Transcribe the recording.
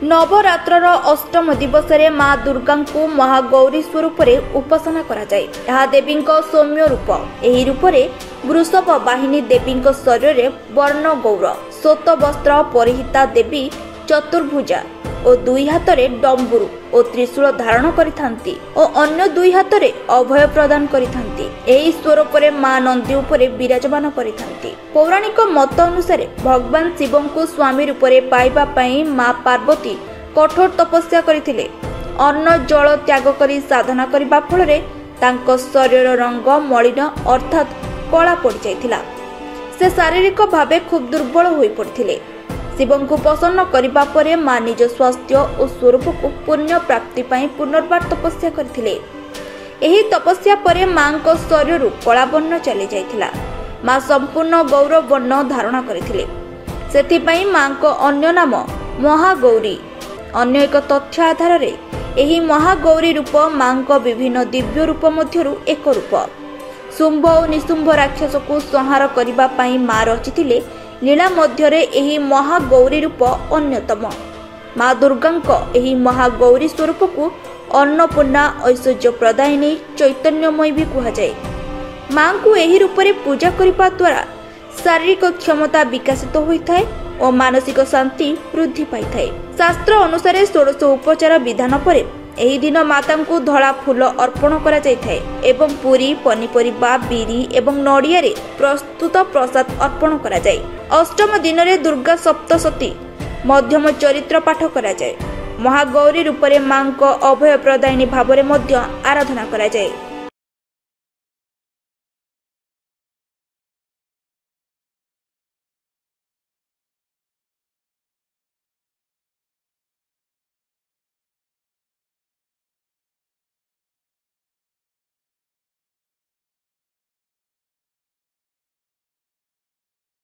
नवरात्रर अष्टम दिवस माँ दुर्गा को महागौरी स्वरूप उपासना करा जाए। यह देवी सौम्य रूप। एही रूप वृषभ वाहिनी देवी शरीर में वर्ण गौर श्वेत वस्त्र परिहिता देवी चतुर्भुजा और दुई हाथ में डम्बुरु और त्रिशूल धारण करिथांती और अन्य दुई हाथ में अभय प्रदान करिथांती। एही स्वरूप माँ नंदी उपरे विराजमान करिथांती। पौराणिक मत अनुसार भगवान शिव को स्वामी रूप में पाइबा पई माँ पार्वती कठोर तपस्या करथिले। अन्न जल त्याग करी साधना करबा फल तांको शरीर रंग मलिन अर्थात कला पड़ जाइथिला। से शारीरिक भावे खूब दुर्बल होई पड़थिले। शिवं को प्रसन्न करिबा परे माँ निज स्वास्थ्य और स्वरूप को पुण्य प्राप्ति पाई पुनर्बार तपस्या करथिले। एही तपस्या परे माँ को शरीर कला वर्ण चली जाइथिला। माँ संपूर्ण गौर वर्ण धारण करथिले। सेथिपाई माँ को अन्य नाम महागौरी। अन्य एक तथ्य आधार रे एही महागौरी रूप माँ को विभिन्न दिव्य रूप मध्यरु एक रूप। शुंभ और निशुंभ राक्षस को संहार करिबा पाई माँ रचिथिले। लीला मध्यरे एही महागौरी रूप अन्यतम। माँ दुर्गा एही महागौरी स्वरूप को अन्नपूर्णा ऐश्वर्य प्रदायिनी चैतन्यमयी भी कहा जाए। माँ को एही रूप में पूजा करने द्वारा शारीरिक क्षमता विकसित होता है और मानसिक शांति वृद्धि पाई थाए। शास्त्र अनुसार 16 उपचार विधान पर एही दिन माता को धला फूल अर्पण करा जायथाए एवं पूरी पनीपरिबा बीरी एवं नड़िया रे प्रस्तुत प्रसाद अर्पण करा जाय। अष्टम दिन रे दुर्गा सप्तशती मध्यम चरित्र पाठ करा जाय। महागौरी रूप में मां को अभय प्रदायिनी भाव में आराधना करा जाय।